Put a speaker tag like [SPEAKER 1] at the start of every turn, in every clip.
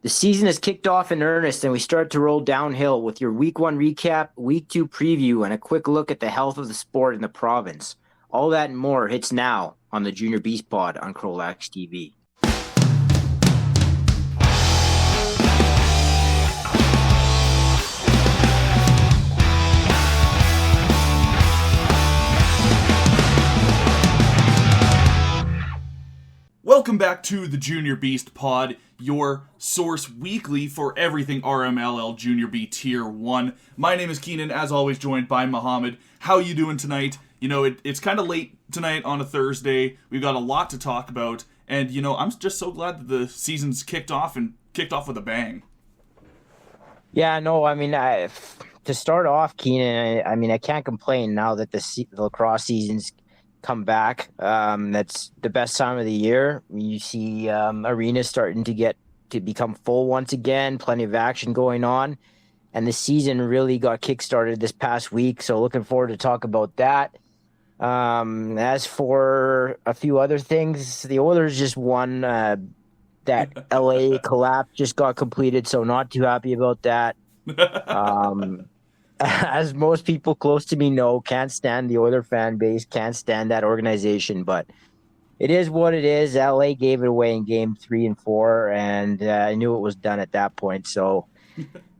[SPEAKER 1] The season has kicked off in earnest, and we start to roll downhill with your Week 1 recap, Week 2 preview, and a quick look at the health of the sport in the province. All that and more hits now on the Junior Beast Pod on CROW LAX TV.
[SPEAKER 2] Welcome back to the Junior Beast Pod, your source weekly for everything RMLL Junior B Tier 1. My name is Keenen, as always joined by Muhammad. How you doing tonight? You know, it's kind of late tonight on a Thursday. We've got a lot to talk about, and you know, I'm just so glad that the season's kicked off with a bang.
[SPEAKER 1] Yeah, no, to start off, Keenan, I can't complain now that the lacrosse season's come back. That's the best time of the year. You see arenas starting to become full once again, plenty of action going on, and the season really got kickstarted this past week, so looking forward to talk about that. As for a few other things, the Oilers just won. That LA collapse just got completed, so not too happy about that. As most people close to me know, can't stand the Oiler fan base, can't stand that organization, but it is what it is. LA gave it away in game 3 and 4, and I knew it was done at that point. So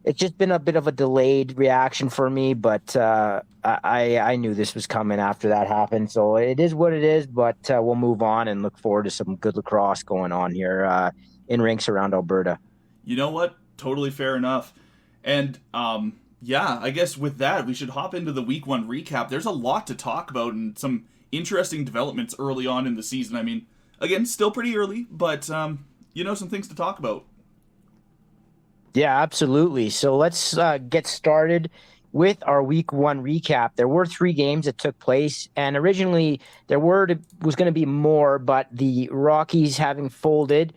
[SPEAKER 1] it's just been a bit of a delayed reaction for me, but I knew this was coming after that happened. So it is what it is, but we'll move on and look forward to some good lacrosse going on here in rinks around Alberta.
[SPEAKER 2] You know what? Totally fair enough. And yeah, I guess with that, we should hop into the Week 1 recap. There's a lot to talk about and some interesting developments early on in the season. I mean, again, still pretty early, but, some things to talk about.
[SPEAKER 1] Yeah, absolutely. So let's get started with our Week 1 recap. There were 3 games that took place, and originally was going to be more, but the Rockies, having folded,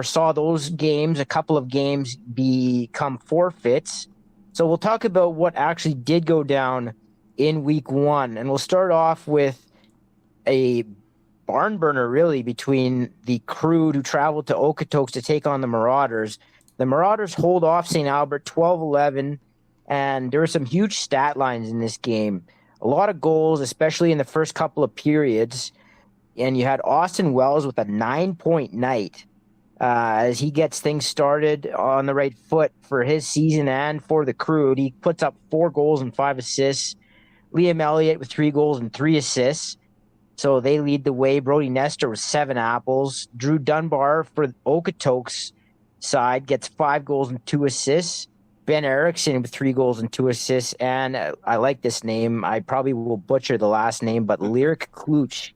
[SPEAKER 1] saw those games, a couple of games, become forfeits. So we'll talk about what actually did go down in Week 1, and we'll start off with a barn burner, really, between the CROW, who traveled to Okotoks to take on the Marauders. The Marauders hold off St. Albert 12-11, and there were some huge stat lines in this game. A lot of goals, especially in the first couple of periods, and you had Austin Wells with a 9-point night. As he gets things started on the right foot for his season and for the CROW. He puts up 4 goals and 5 assists. Liam Elliott with 3 goals and 3 assists. So they lead the way. Brody Nestor with 7 apples. Drew Dunbar for Okotoks side gets 5 goals and 2 assists. Ben Erickson with 3 goals and 2 assists. And I like this name. I probably will butcher the last name, but Lyric Kluch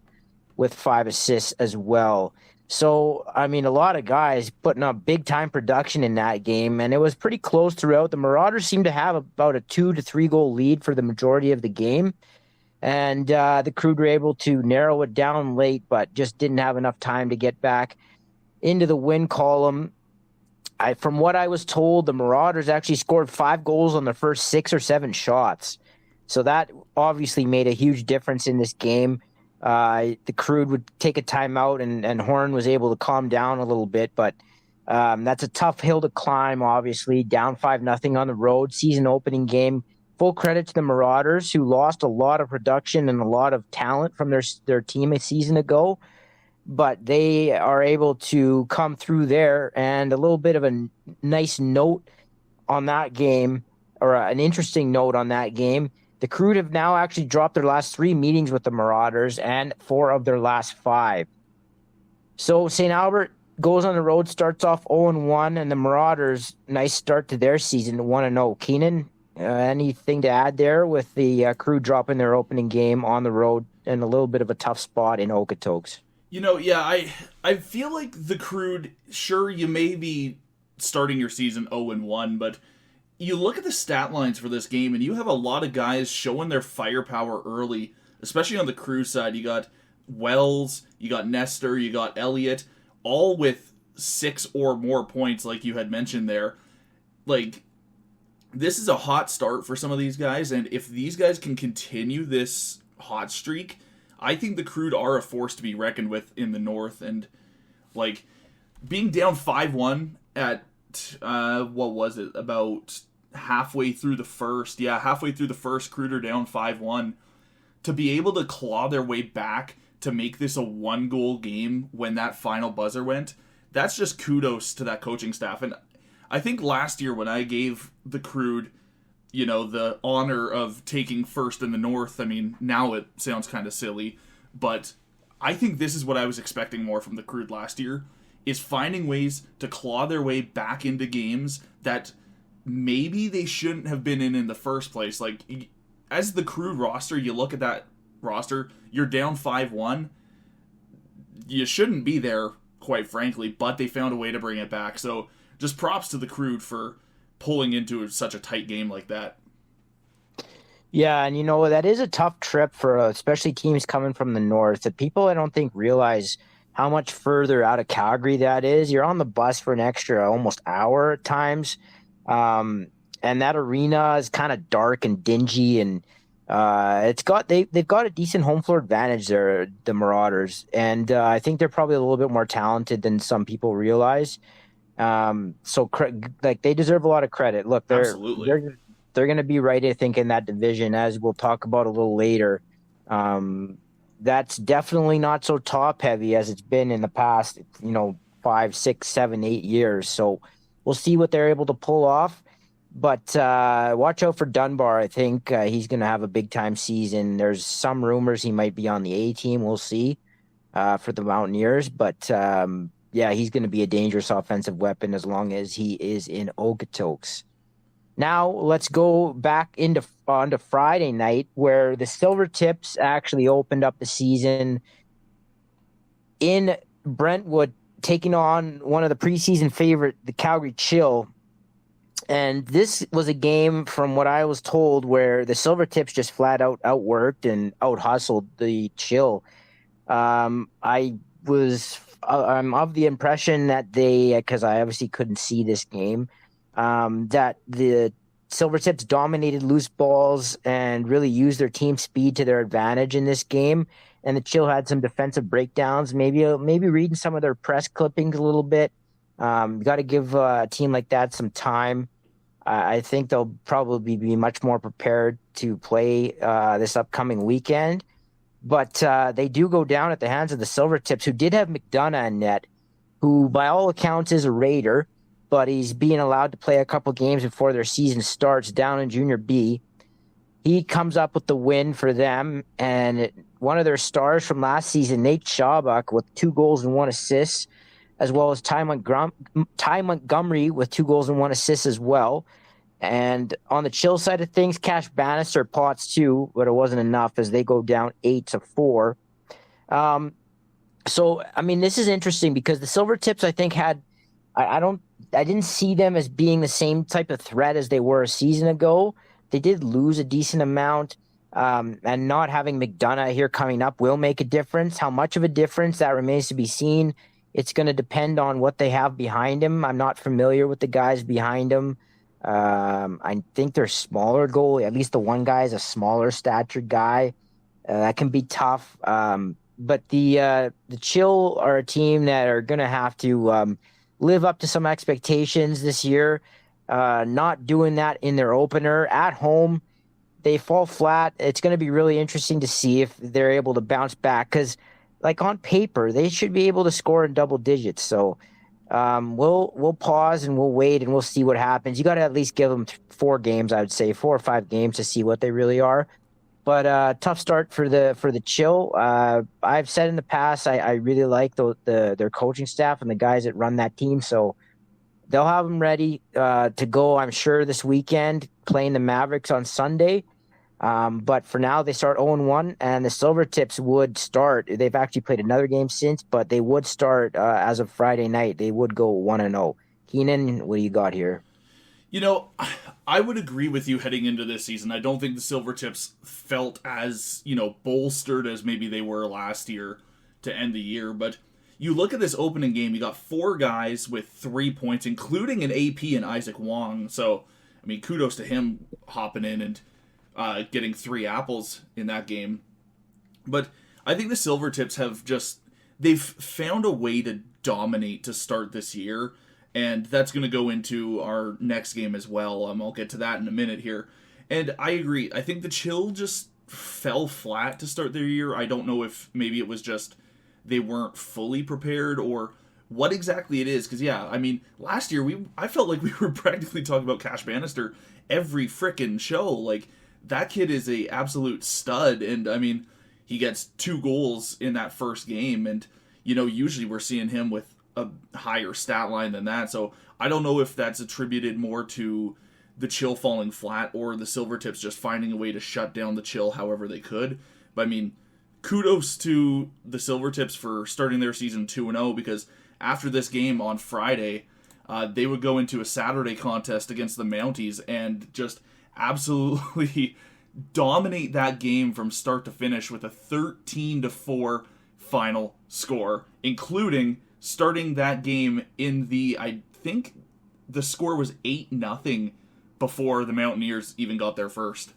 [SPEAKER 1] with 5 assists as well. So, a lot of guys putting up big-time production in that game, and it was pretty close throughout. The Marauders seemed to have about a 2 to 3 goal lead for the majority of the game, and the CROW were able to narrow it down late, but just didn't have enough time to get back into the win column. From what I was told, the Marauders actually scored 5 goals on their first 6 or 7 shots, so that obviously made a huge difference in this game. The CROW would take a timeout, and Horn was able to calm down a little bit, but that's a tough hill to climb, obviously. Down 5-0 on the road, season opening game. Full credit to the Marauders, who lost a lot of production and a lot of talent from their team a season ago, but they are able to come through there. And a little bit of a nice note on that game, or an interesting note on that game. The CROW have now actually dropped their last 3 meetings with the Marauders and 4 of their last 5. So St. Albert goes on the road, starts off 0-1, and the Marauders, nice start to their season, 1-0. Keenan, anything to add there with the CROW dropping their opening game on the road and a little bit of a tough spot in Okotoks?
[SPEAKER 2] I feel like the CROW, sure, you may be starting your season 0-1, but you look at the stat lines for this game, and you have a lot of guys showing their firepower early, especially on the CROW side. You got Wells, you got Nestor, you got Elliott, all with 6 or more points, like you had mentioned there. Like, this is a hot start for some of these guys, and if these guys can continue this hot streak, I think the CROW are a force to be reckoned with in the North, and, like, being down 5-1 at, what was it, about halfway through the first. Yeah, halfway through the first, Kruder down 5-1. To be able to claw their way back to make this a 1-goal game when that final buzzer went, that's just kudos to that coaching staff. And I think last year when I gave the Crude, the honor of taking first in the North, I mean, now it sounds kind of silly, but I think this is what I was expecting more from the Crude last year, is finding ways to claw their way back into games that maybe they shouldn't have been in the first place. Like, as the Crude roster, you look at that roster, you're down 5-1. You shouldn't be there, quite frankly, but they found a way to bring it back. So just props to the Crude for pulling into such a tight game like that.
[SPEAKER 1] Yeah, and that is a tough trip for especially teams coming from the north. The people I don't think realize how much further out of Calgary that is. You're on the bus for an extra almost hour at times. And that arena is kind of dark and dingy, and they've got a decent home floor advantage there, the Marauders, and I think they're probably a little bit more talented than some people realize. So they deserve a lot of credit. Look, they're going to be right, I think, in that division, as we'll talk about a little later. That's definitely not so top heavy as it's been in the past, 5, 6, 7, 8 years. So we'll see what they're able to pull off. But watch out for Dunbar. I think he's going to have a big-time season. There's some rumors he might be on the A team. We'll see for the Mountaineers. But, he's going to be a dangerous offensive weapon as long as he is in Okotoks. Now let's go back onto Friday night, where the Silvertips actually opened up the season in Brentwood, taking on one of the preseason favorite, the Calgary Chill. And this was a game, from what I was told, where the Silvertips just flat out outworked and out-hustled the Chill. I'm of the impression that because I obviously couldn't see this game, that the Silvertips dominated loose balls and really used their team speed to their advantage in this game. And the Chill had some defensive breakdowns, maybe reading some of their press clippings a little bit. You got to give a team like that some time. I think they'll probably be much more prepared to play this upcoming weekend. But they do go down at the hands of the Silvertips, who did have McDonough in net, who by all accounts is a Raider, but he's being allowed to play a couple games before their season starts down in Junior B. He comes up with the win for them, and one of their stars from last season, Nate Schaubuck, with 2 goals and 1 assist, as well as Ty Montgomery with 2 goals and 1 assist as well. And on the Chill side of things, Cash Bannister pots 2, but it wasn't enough as they go down 8-4. So, I mean, this is interesting because the Silvertips, I think, I didn't see them as being the same type of threat as they were a season ago. They did lose a decent amount, and not having McDonough here coming up will make a difference. How much of a difference, that remains to be seen. It's going to depend on what they have behind him. I'm not familiar with the guys behind him. I think they're smaller goalie. At least the one guy is a smaller statured guy. That can be tough. But the Chill are a team that are going to have to live up to some expectations this year. Not doing that in their opener. At home, they fall flat. It's going to be really interesting to see if they're able to bounce back, because like on paper, they should be able to score in double digits. So we'll pause and we'll wait and we'll see what happens. You got to at least give them 4 games, I would say 4 or 5 games to see what they really are. But tough start for the Chill. I've said in the past, I really like their coaching staff and the guys that run that team. So they'll have them ready to go, I'm sure, this weekend, playing the Mavericks on Sunday. But for now, they start 0-1, and the Silvertips would start. They've actually played another game since, but they would start as of Friday night. They would go 1-0. Keenan, what do you got here?
[SPEAKER 2] I would agree with you heading into this season. I don't think the Silvertips felt as, bolstered as maybe they were last year to end the year. But you look at this opening game, you got 4 guys with 3 points, including an AP and Isaac Wong. So, I mean, kudos to him hopping in and getting 3 apples in that game. But I think the Silvertips have just, they've found a way to dominate to start this year, and that's going to go into our next game as well. I'll get to that in a minute here. And I agree. I think the Chill just fell flat to start their year. I don't know if maybe it was just they weren't fully prepared or what exactly it is. Because, yeah, I mean, last year I felt like we were practically talking about Cash Bannister every frickin' show. Like, that kid is a absolute stud. And, I mean, he gets 2 goals in that first game. And, you know, usually we're seeing him with a higher stat line than that. So I don't know if that's attributed more to the Chill falling flat or the Silvertips just finding a way to shut down the Chill however they could. But I mean, kudos to the Silvertips for starting their season 2-0, because after this game on Friday, they would go into a Saturday contest against the Mounties and just absolutely dominate that game from start to finish with a 13-4 final score, including starting that game in I think the score was 8-0 before the Mountaineers even got there first.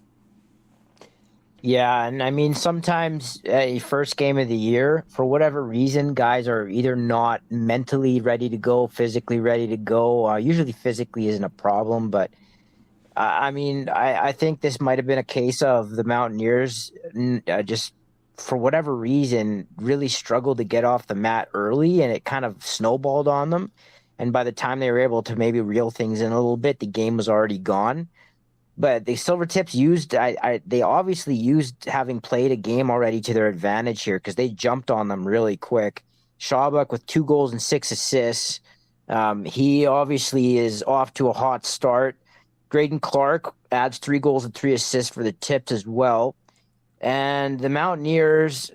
[SPEAKER 1] Yeah, and I mean, sometimes a first game of the year, for whatever reason, guys are either not mentally ready to go, physically ready to go. Usually physically isn't a problem, but I mean, I think this might have been a case of the Mountaineers just, for whatever reason, really struggled to get off the mat early, and it kind of snowballed on them. And by the time they were able to maybe reel things in a little bit, the game was already gone. But the Silvertips they obviously used having played a game already to their advantage here, because they jumped on them really quick. Schaubuck with 2 goals and 6 assists. He obviously is off to a hot start. Graydon Clark adds 3 goals and 3 assists for the Tips as well. And the Mountaineers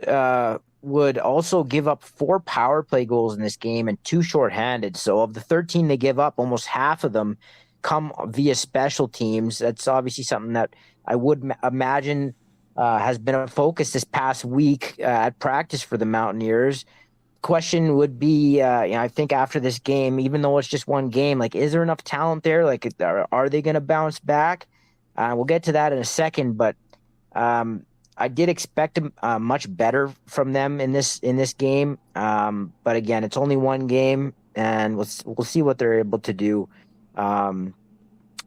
[SPEAKER 1] would also give up 4 power play goals in this game and 2 shorthanded. So of the 13 they give up, almost half of them come via special teams. That's obviously something that I would imagine has been a focus this past week at practice for the Mountaineers. Question would be, I think after this game, even though it's just one game, like, is there enough talent there? Like, are they going to bounce back? We'll get to that in a second, but I did expect much better from them in this game, but again, it's only one game, and we'll see what they're able to do.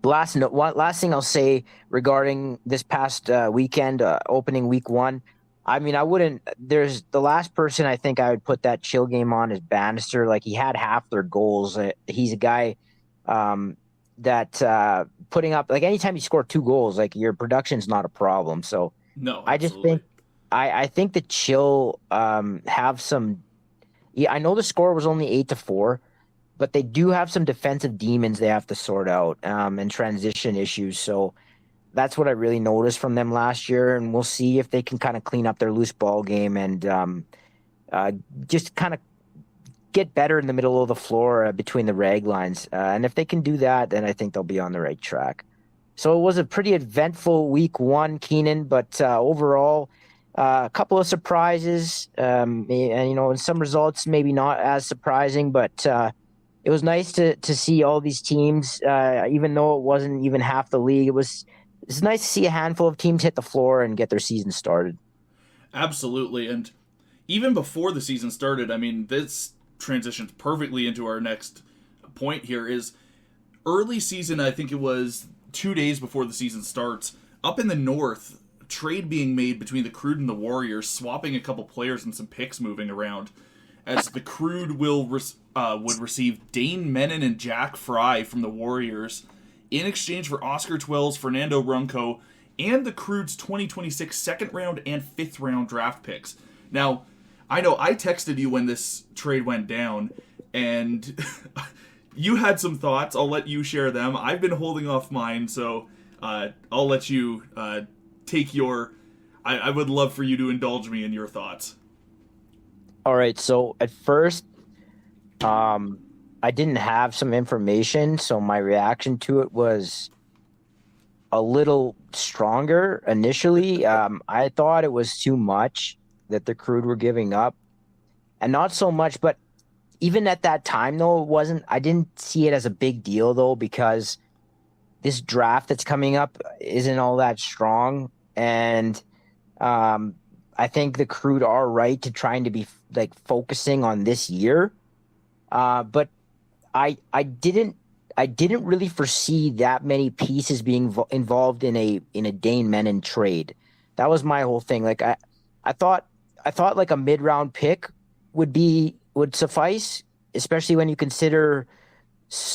[SPEAKER 1] Last thing I'll say regarding this past weekend, opening week 1. I mean, I wouldn't. There's the last person I think I would put that Chill game on is Bannister. Like, he had half their goals. He's a guy that putting up, like, anytime you score 2 goals, like, your production's not a problem. So.
[SPEAKER 2] No,
[SPEAKER 1] I just think I think the Chill have some. Yeah, I know the score was only 8-4, but they do have some defensive demons they have to sort out and transition issues. So that's what I really noticed from them last year, and we'll see if they can kind of clean up their loose ball game and just kind of get better in the middle of the floor between the rag lines. And if they can do that, then I think they'll be on the right track. So it was a pretty eventful week 1, Keenen, but overall, a couple of surprises, and, and some results maybe not as surprising, but it was nice to see all these teams, even though it wasn't even half the league. It's nice to see a handful of teams hit the floor and get their season started.
[SPEAKER 2] Absolutely, and even before the season started, I mean, this transitions perfectly into our next point here is early season. I think it was 2 days before the season starts, up in the north, trade being made between the Crude and the Warriors, swapping a couple players and some picks moving around, as the Crude would receive Dane Menon and Jack Fry from the Warriors in exchange for Oscar Twells, Fernando Runco, and the Crude's 2026 second round and 5th round draft picks. Now, I know I texted you when this trade went down, and you had some thoughts. I'll let you share them. I've been holding off mine, so I'll let you take your... I would love for you to indulge me in your thoughts.
[SPEAKER 1] All right, so at first, I didn't have some information, so my reaction to it was a little stronger initially. I thought it was too much that the Crude were giving up, and not so much, but even at that time, though, it wasn't. I didn't see it as a big deal, though, because this draft that's coming up isn't all that strong, and I think the Crude are right to trying to be like focusing on this year. But I didn't really foresee that many pieces being involved in a Dane Menon trade. That was my whole thing. Like I thought like a mid-round pick would suffice, especially when you consider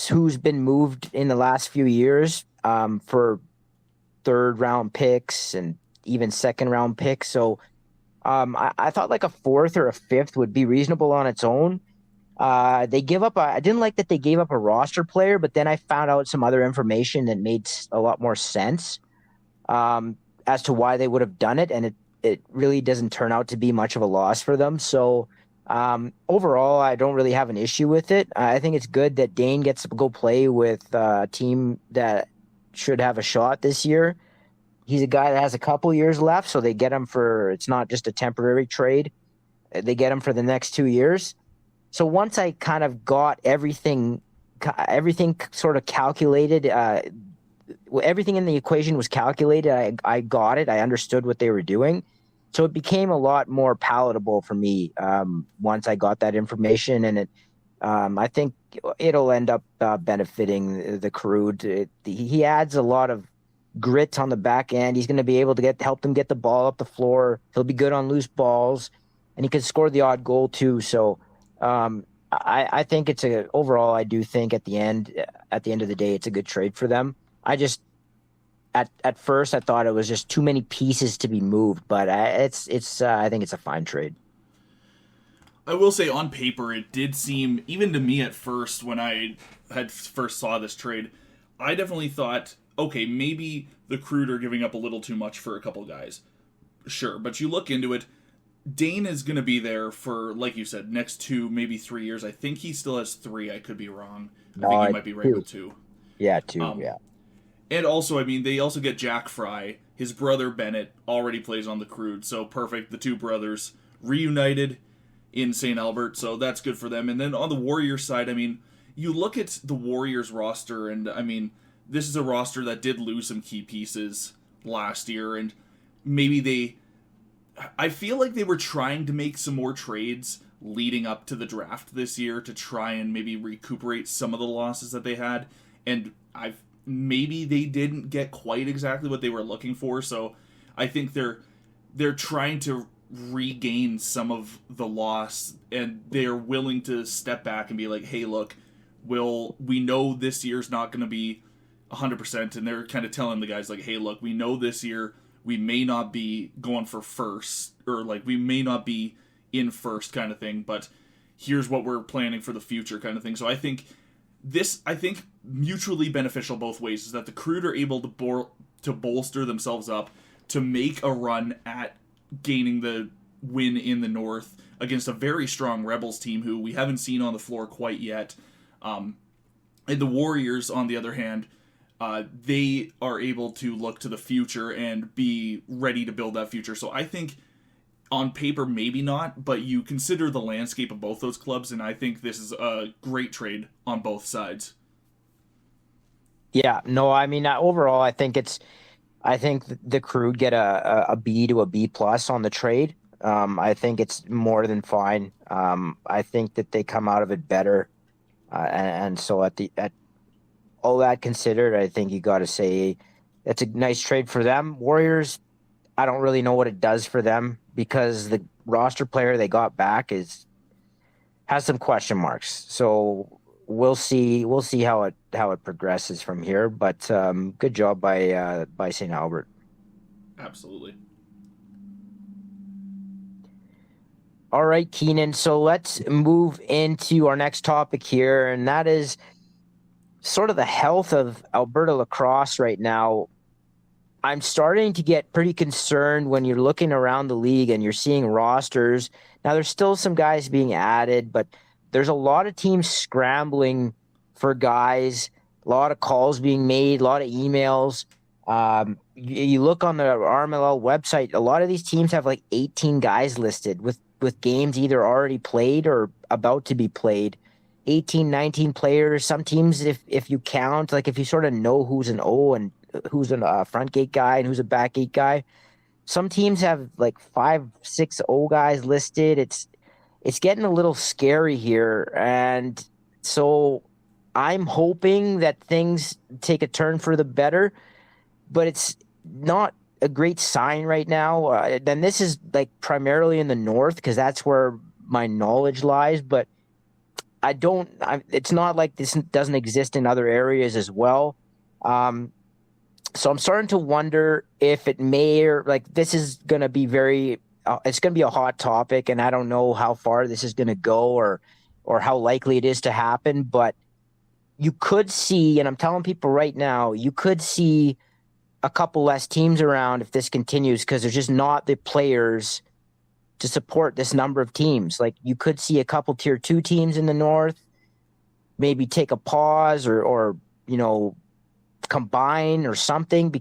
[SPEAKER 1] who's been moved in the last few years for third round picks and even second round picks. So I thought like a fourth or a fifth would be reasonable on its own. They give up. I didn't like that they gave up a roster player, but then I found out some other information that made a lot more sense as to why they would have done it, and it really doesn't turn out to be much of a loss for them. So overall, I don't really have an issue with it. I think it's good that Dane gets to go play with a team that should have a shot this year. He's a guy that has a couple years left, so they get him it's not just a temporary trade. They get him for the next 2 years. So once I kind of got everything sort of calculated, everything in the equation was calculated. I got it. I understood what they were doing. So it became a lot more palatable for me once I got that information. And I think it'll end up benefiting the Crude. He adds a lot of grit on the back end. He's going to be able to help them get the ball up the floor. He'll be good on loose balls, and he can score the odd goal too. So I think overall, I do think at the end of the day, it's a good trade for them. I just, at first I thought it was just too many pieces to be moved, but I think it's a fine trade.
[SPEAKER 2] I will say on paper, it did seem, even to me at first, when I had first saw this trade, I definitely thought, okay, maybe the Crude are giving up a little too much for a couple guys. Sure, but you look into it, Dane is going to be there for, like you said, next 2, maybe 3 years. I think he still has 3. I could be wrong. I think he might be right with 2.
[SPEAKER 1] Yeah, 2, yeah.
[SPEAKER 2] And also, I mean, they also get Jack Fry. His brother Bennett already plays on the Crude, so perfect. The 2 brothers reunited in St. Albert, so that's good for them. And then on the Warriors side, I mean, you look at the Warriors roster, and I mean, this is a roster that did lose some key pieces last year, and maybe I feel like they were trying to make some more trades leading up to the draft this year to try and maybe recuperate some of the losses that they had, and maybe they didn't get quite exactly what they were looking for. So I think they're trying to regain some of the loss, and they're willing to step back and be like, hey, look, we know this year's not going to be 100%, and they're kind of telling the guys like, hey, look, we know this year we may not be going for first, or like we may not be in first kind of thing, but here's what we're planning for the future kind of thing. So I think mutually beneficial both ways is that the Crude are able to bolster themselves up to make a run at gaining the win in the North against a very strong Rebels team who we haven't seen on the floor quite yet. And the Warriors, on the other hand, they are able to look to the future and be ready to build that future. So I think on paper, maybe not, but you consider the landscape of both those clubs, and I think this is a great trade on both sides.
[SPEAKER 1] Yeah, no, I mean, overall, I think the Crude get a B to a B plus on the trade. I think it's more than fine. I think that they come out of it better. And so at all that considered, I think you got to say it's a nice trade for them. Warriors, I don't really know what it does for them because the roster player they got back has some question marks. So we'll see how it progresses from here. But good job by St. Albert.
[SPEAKER 2] Absolutely.
[SPEAKER 1] All right, Keenan. So let's move into our next topic here, and that is sort of the health of Alberta lacrosse right now. I'm starting to get pretty concerned when you're looking around the league and you're seeing rosters. Now, there's still some guys being added, but there's a lot of teams scrambling for guys, a lot of calls being made, a lot of emails. You look on the RMLL website, a lot of these teams have like 18 guys listed with games either already played or about to be played. 18, 19 players. Some teams, if you count, like if you sort of know who's an O and who's a front gate guy and who's a back gate guy, some teams have like 5, 6 O guys listed. It's getting a little scary here, and so I'm hoping that things take a turn for the better, but it's not a great sign right now. Then this is like primarily in the north because that's where my knowledge lies, but it's not like this doesn't exist in other areas as well. Um, so I'm starting to wonder if it may, or like this is going to be it's going to be a hot topic, and I don't know how far this is going to go, or how likely it is to happen. But you could see, and I'm telling people right now, you could see a couple less teams around if this continues because there's just not the players to support this number of teams. Like you could see a couple tier 2 teams in the north maybe take a pause, or combine or something.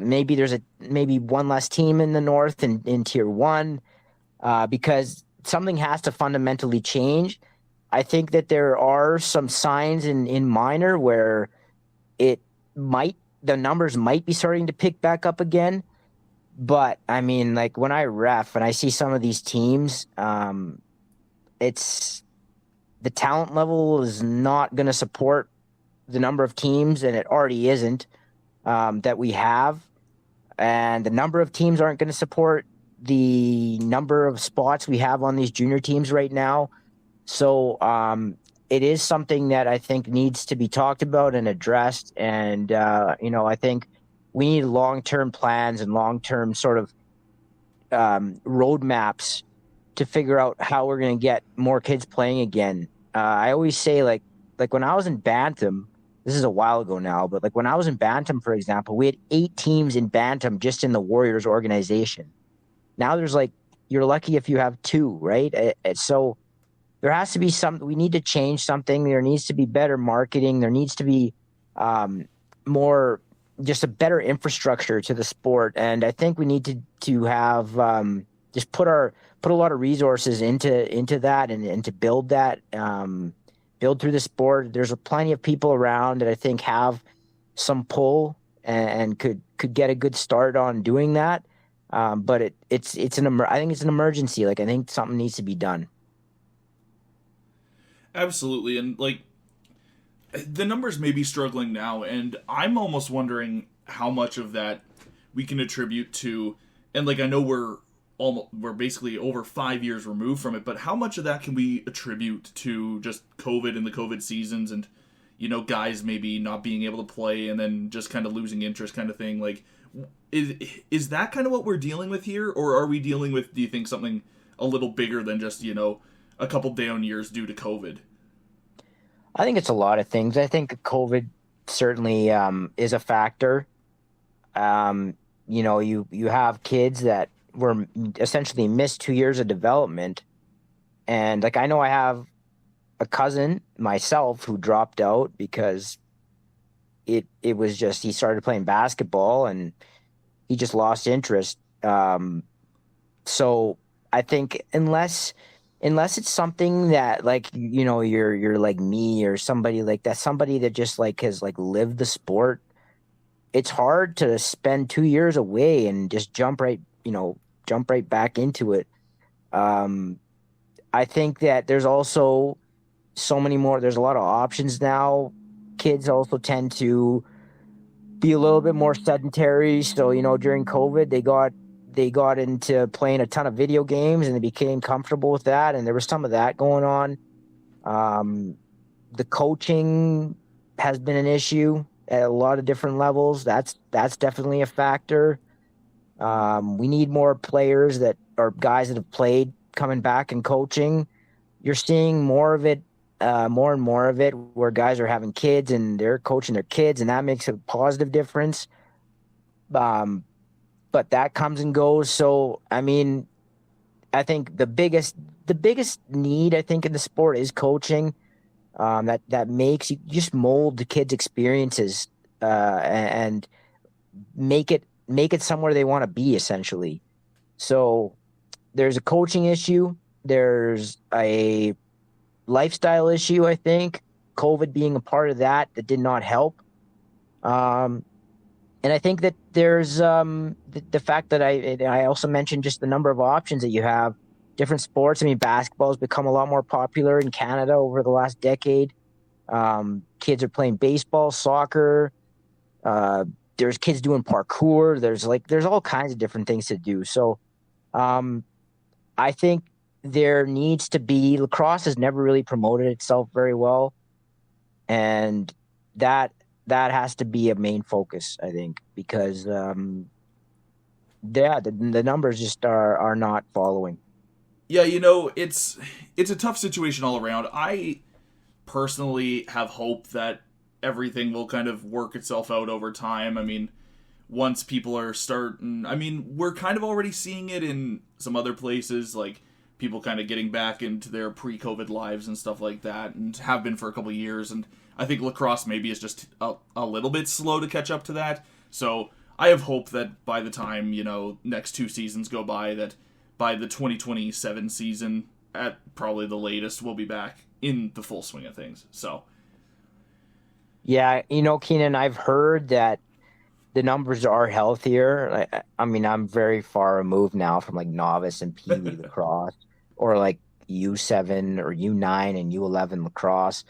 [SPEAKER 1] Maybe there's maybe one less team in the north in tier 1, because something has to fundamentally change. I think that there are some signs in minor where the numbers might be starting to pick back up again. But I mean, like when I ref and I see some of these teams, it's the talent level is not going to support the number of teams, and it already isn't, that we have. And the number of teams aren't going to support the number of spots we have on these junior teams right now. So it is something that I think needs to be talked about and addressed. And, I think we need long-term plans and long-term sort of roadmaps to figure out how we're going to get more kids playing again. I always say, like when I was in Bantam, this is a while ago now, but like when I was in Bantam, for example, we had 8 teams in Bantam just in the Warriors organization. Now there's you're lucky if you have 2, right? So there has to be we need to change something. There needs to be better marketing. There needs to be more, just a better infrastructure to the sport. And I think we need to have just put a lot of resources into that and to build that, build through the sport. There's plenty of people around that I think have some pull and could get a good start on doing that. But I think it's an emergency. Like I think something needs to be done.
[SPEAKER 2] Absolutely, and the numbers may be struggling now, and I'm almost wondering how much of that we can attribute to, and I know we're basically over 5 years removed from it, but how much of that can we attribute to just COVID and the COVID seasons, and guys maybe not being able to play and then just kind of losing interest, kind of thing. Is that kind of what we're dealing with here, or are we dealing with, do you think, something a little bigger than just a couple down years due to COVID?
[SPEAKER 1] I think it's a lot of things. I think COVID certainly is a factor. You have kids that were essentially missed 2 years of development. And I know I have a cousin myself who dropped out because it was just, he started playing basketball and he just lost interest. So I think unless it's something that you're like me or somebody like that, somebody that just has lived the sport, it's hard to spend 2 years away and just jump right back into it. I think that there's also there's a lot of options now. Kids also tend to be a little bit more sedentary. So, during COVID, they got into playing a ton of video games and they became comfortable with that. And there was some of that going on. The coaching has been an issue at a lot of different levels. That's definitely a factor. We need more players that are guys that have played coming back and coaching. You're seeing more and more of it where guys are having kids and they're coaching their kids, and that makes a positive difference. But that comes and goes. So, I mean, I think the biggest need, I think, in the sport is coaching. That makes you just mold the kids' experiences and make it somewhere they want to be, essentially. So there's a coaching issue. There's a lifestyle issue, I think. COVID being a part of that did not help. And And I think that there's the fact that I also mentioned just the number of options that you have. Different sports. I mean, basketball has become a lot more popular in Canada over the last decade. Kids are playing baseball, soccer. There's kids doing parkour. There's all kinds of different things to do. So I think there needs to be, lacrosse has never really promoted itself very well, and that has to be a main focus, I think, because the numbers just are not following.
[SPEAKER 2] Yeah, it's a tough situation all around. I personally have hope that everything will kind of work itself out over time. I mean, once people are starting, I mean, we're kind of already seeing it in some other places, like people kind of getting back into their pre-COVID lives and stuff like that, and have been for a couple of years. And I think lacrosse maybe is just a little bit slow to catch up to that. So I have hope that by the time, next 2 seasons go by, that by the 2027 season, at probably the latest, we'll be back in the full swing of things. So,
[SPEAKER 1] yeah, Keenan, I've heard that the numbers are healthier. I mean, I'm very far removed now from like novice and Pee Wee lacrosse, or like U7 or U9 and U11 lacrosse,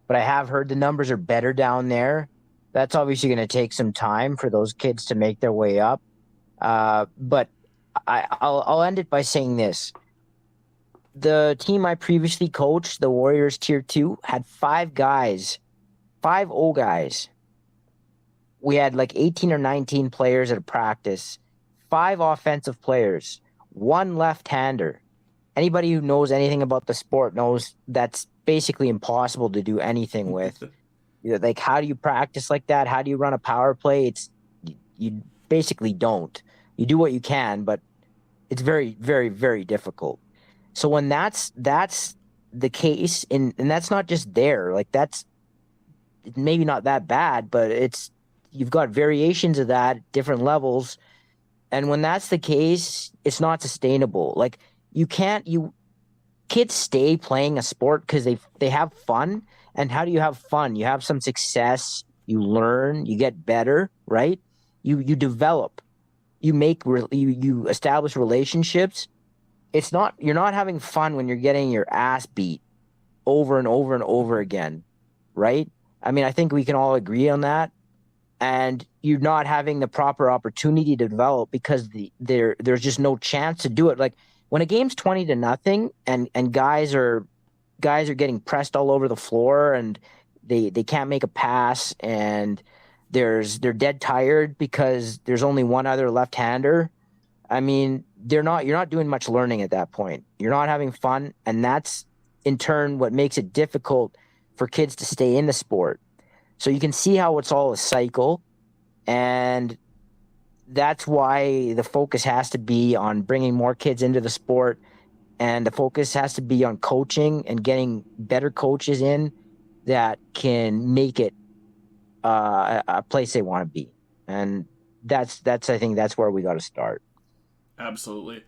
[SPEAKER 1] but I have heard the numbers are better down there. That's obviously going to take some time for those kids to make their way up. But I'll end it by saying this. The team I previously coached, the Warriors Tier 2, had 5 guys, 5 old guys. We had like 18 or 19 players at a practice, 5 offensive players, 1 left-hander. Anybody who knows anything about the sport knows that's basically impossible to do anything with. Like, how do you practice like that? How do you run a power play? You basically don't. You do what you can, but it's very, very, very difficult. So when that's the case, and that's not just there, like that's maybe not that bad, but you've got variations of that at different levels. And when that's the case, it's not sustainable. Like kids stay playing a sport because they have fun. And how do you have fun? You have some success, you learn, you get better, right? You develop, you establish relationships. You're not having fun when you're getting your ass beat over and over and over again, right? I mean, I think we can all agree on that. And you're not having the proper opportunity to develop because there's just no chance to do it. Like when a game's 20-0 and guys are getting pressed all over the floor and they can't make a pass and they're dead tired because there's only one other left-hander. I mean, you're not doing much learning at that point. You're not having fun, and that's in turn what makes it difficult for kids to stay in the sport. So you can see how it's all a cycle, and that's why the focus has to be on bringing more kids into the sport, and the focus has to be on coaching and getting better coaches in that can make it a place they want to be. And that's I think that's where we got to start.
[SPEAKER 2] Absolutely.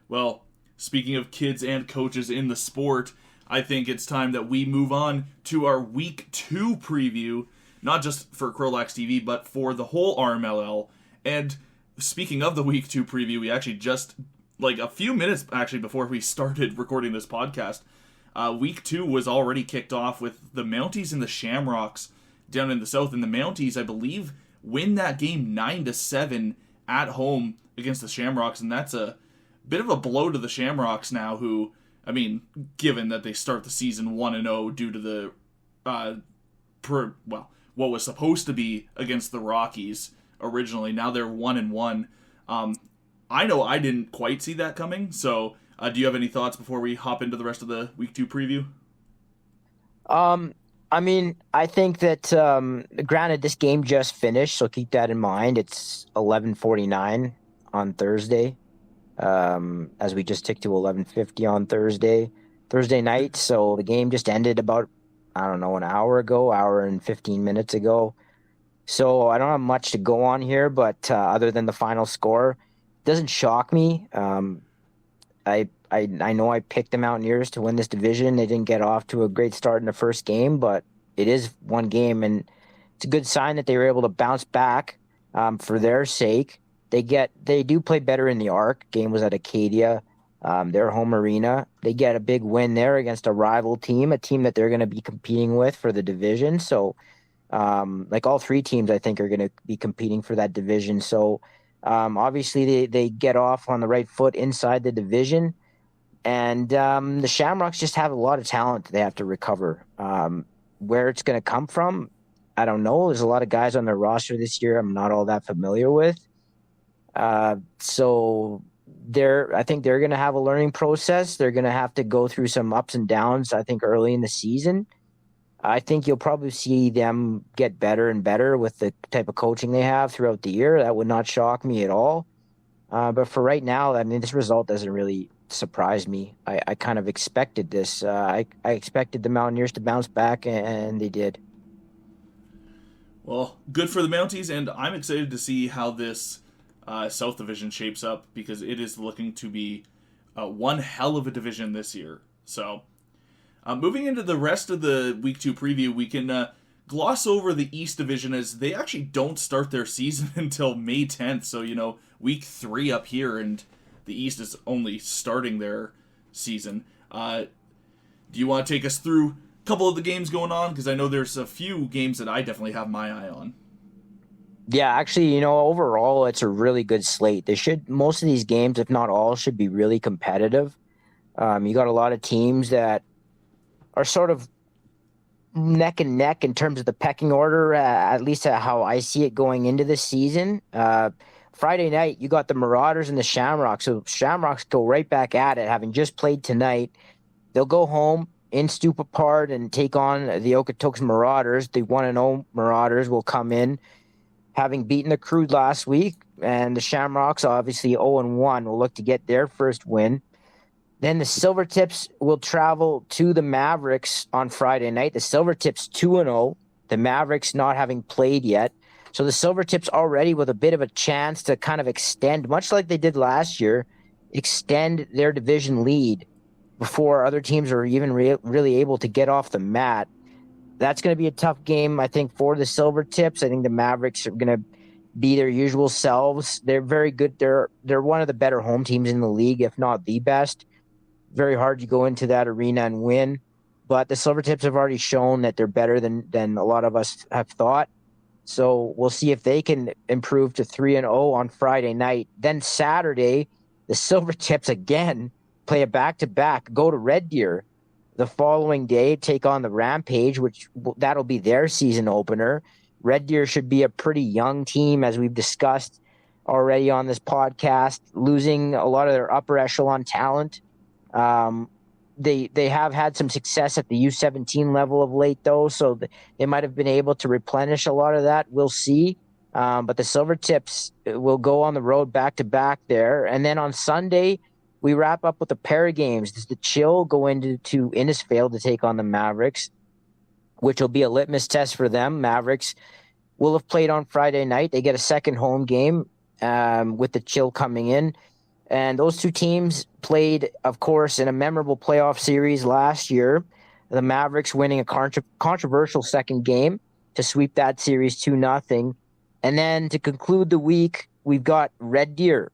[SPEAKER 2] Well, speaking of kids and coaches in the sport, I think it's time that we move on to our Week 2 preview, not just for CROW LAX TV, but for the whole RMLL. And speaking of the Week 2 preview, we actually just, like a few minutes actually before we started recording this podcast, Week 2 was already kicked off with the Mounties and the Shamrocks down in the south. And the Mounties, I believe, win that game 9-7 at home against the Shamrocks, and that's a bit of a blow to the Shamrocks now, who, I mean, given that they start the season 1-0 due to the, what was supposed to be against the Rockies originally, now they're 1-1. I know I didn't quite see that coming, so do you have any thoughts before we hop into the rest of the Week 2 preview?
[SPEAKER 1] I mean, I think that, granted, this game just finished, so keep that in mind. It's 11:49 on Thursday, as we just ticked to 11:50 on Thursday night. So the game just ended about, I don't know, an hour and 15 minutes ago. So I don't have much to go on here, but other than the final score, it doesn't shock me. I know I picked the Mountaineers to win this division. They didn't get off to a great start in the first game, but it is one game, and it's a good sign that they were able to bounce back for their sake. They do play better in the Arc. Game was at Acadia, their home arena. They get a big win there against a rival team, a team that they're going to be competing with for the division. So, like all three teams, I think are going to be competing for that division. So, obviously they get off on the right foot inside the division, and the Shamrocks just have a lot of talent they have to recover. Where it's going to come from, I don't know. There's a lot of guys on their roster this year I'm not all that familiar with. So I think they're going to have a learning process. They're going to have to go through some ups and downs, I think, early in the season. I think you'll probably see them get better and better with the type of coaching they have throughout the year. That would not shock me at all. But for right now, I mean, this result doesn't really surprise me. I kind of expected this. I expected the Mountaineers to bounce back, and they did.
[SPEAKER 2] Well, good for the Mounties, and I'm excited to see how this South Division shapes up, because it is looking to be one hell of a division this year. So, moving into the rest of the Week 2 preview, we can gloss over the East Division, as they actually don't start their season until May 10th. So, Week 3 up here, and the East is only starting their season. Do you want to take us through a couple of the games going on? Because I know there's a few games that I definitely have my eye on.
[SPEAKER 1] Yeah, actually, overall, it's a really good slate. Most of these games, if not all, should be really competitive. You got a lot of teams that are sort of neck and neck in terms of the pecking order, at least how I see it going into this season. Friday night, you got the Marauders and the Shamrocks. So Shamrocks go right back at it, having just played tonight. They'll go home in Stupapart and take on the Okotoks Marauders. The 1-0 Marauders will come in, having beaten the CROW last week, and the Shamrocks, obviously 0-1, will look to get their first win. Then the Silvertips will travel to the Mavericks on Friday night. The Silvertips 2-0, the Mavericks not having played yet. So the Silvertips already with a bit of a chance to kind of extend, much like they did last year, extend their division lead before other teams are even really able to get off the mat. That's going to be a tough game, I think, for the Silvertips. I think the Mavericks are going to be their usual selves. They're very good. They're one of the better home teams in the league, if not the best. Very hard to go into that arena and win. But the Silvertips have already shown that they're better than a lot of us have thought. So we'll see if they can improve to 3-0 on Friday night. Then Saturday, the Silvertips again play a back-to-back, go to Red Deer the following day, take on the Rampage, which that'll be their season opener. Red Deer should be a pretty young team, as we've discussed already on this podcast, losing a lot of their upper echelon talent. They have had some success at the U17 level of late, though, so they might have been able to replenish a lot of that. We'll see. But the Silvertips will go on the road back-to-back there. And then on Sunday, we wrap up with a pair of games. The Chill go into Innisfail to take on the Mavericks, which will be a litmus test for them. Mavericks will have played on Friday night. They get a second home game with the Chill coming in. And those two teams played, of course, in a memorable playoff series last year. The Mavericks winning a controversial second game to sweep that series 2-0. And then to conclude the week, we've got Red Deer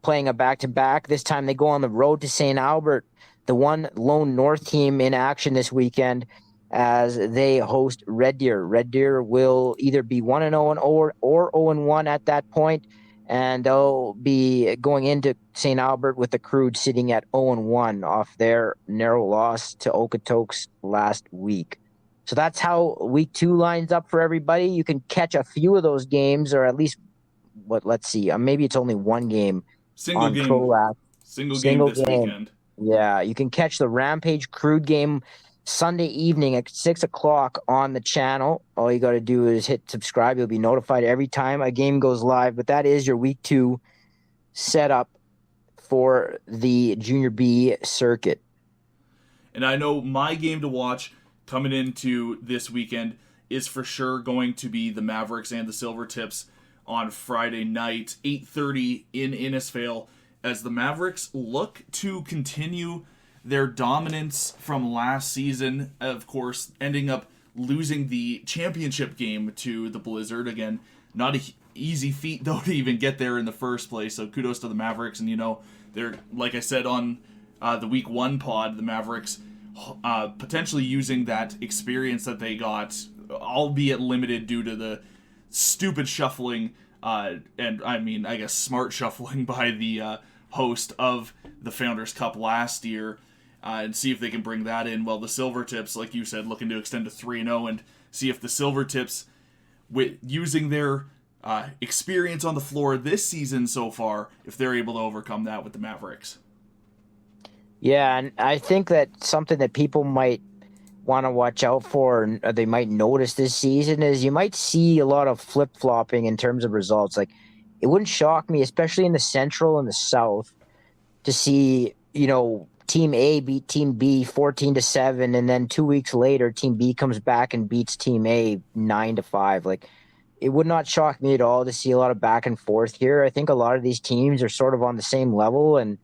[SPEAKER 1] playing a back-to-back. This time they go on the road to St. Albert, the one lone North team in action this weekend, as they host Red Deer. Red Deer will either be 1-0 or 0-1 at that point, and they'll be going into St. Albert with the CROW sitting at 0-1 off their narrow loss to Okotoks last week. So that's how Week 2 lines up for everybody. You can catch a few of those games, or at least, let's see, maybe it's only one game on CROW LAX.
[SPEAKER 2] Single game this weekend.
[SPEAKER 1] Yeah, you can catch the Rampage CROW game Sunday evening at 6 o'clock on the channel. All you got to do is hit subscribe. You'll be notified every time a game goes live. But that is your Week 2 setup for the Junior B circuit.
[SPEAKER 2] And I know my game to watch coming into this weekend is for sure going to be the Mavericks and the Silvertips on Friday night, 8:30 in Innisfail, as the Mavericks look to continue their dominance from last season, of course, ending up losing the championship game to the Blizzard. Again, Not a easy feat, though, to even get there in the first place. So kudos to the Mavericks. And, they're, like I said on the week 1 pod, the Mavericks potentially using that experience that they got, albeit limited due to the stupid shuffling, and I mean, I guess smart shuffling by the host of the Founders Cup last year, and see if they can bring that in. Well, the Silvertips, like you said, looking to extend to 3-0 and see if the Silvertips, with using their experience on the floor this season so far, if they're able to overcome that with the Mavericks.
[SPEAKER 1] Yeah, and I think that something that people might want to watch out for, and they might notice this season, is you might see a lot of flip-flopping in terms of results. Like, it wouldn't shock me, especially in the Central and the South, to see, Team A beat Team B 14-7, and then 2 weeks later, Team B comes back and beats Team A 9-5. Like, it would not shock me at all to see a lot of back and forth here. I think a lot of these teams are sort of on the same level, and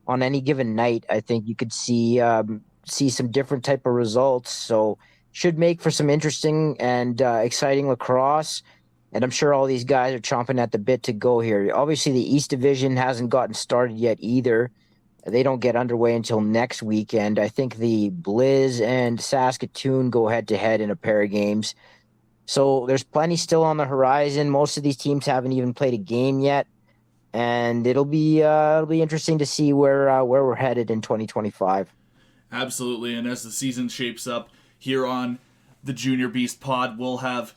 [SPEAKER 1] on any given night, I think you could see some different type of results. So should make for some interesting and exciting lacrosse. And I'm sure all these guys are chomping at the bit to go here. Obviously, the East Division hasn't gotten started yet either. They don't get underway until next weekend. I think the Blizz and Saskatoon go head-to-head in a pair of games. So there's plenty still on the horizon. Most of these teams haven't even played a game yet. And it'll be interesting to see where we're headed in 2025.
[SPEAKER 2] Absolutely, and as the season shapes up here on the Junior Beast Pod, we'll have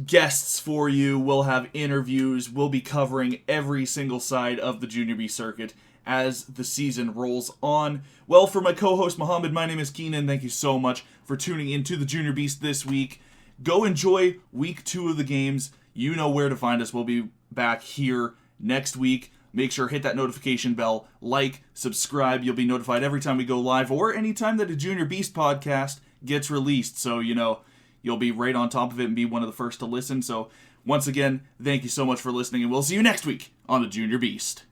[SPEAKER 2] guests for you, we'll have interviews, we'll be covering every single side of the Junior B circuit as the season rolls on. Well, for my co-host Muhammad, my name is Keenen. Thank you so much for tuning into the Junior Beast this week. Go enjoy week 2 of the games. You know where to find us. We'll be back here next week. Make sure hit that notification bell, like, subscribe. You'll be notified every time we go live or anytime that a Junior Beast podcast gets released. So, you'll be right on top of it and be one of the first to listen. So, once again, thank you so much for listening, and we'll see you next week on the Junior Beast.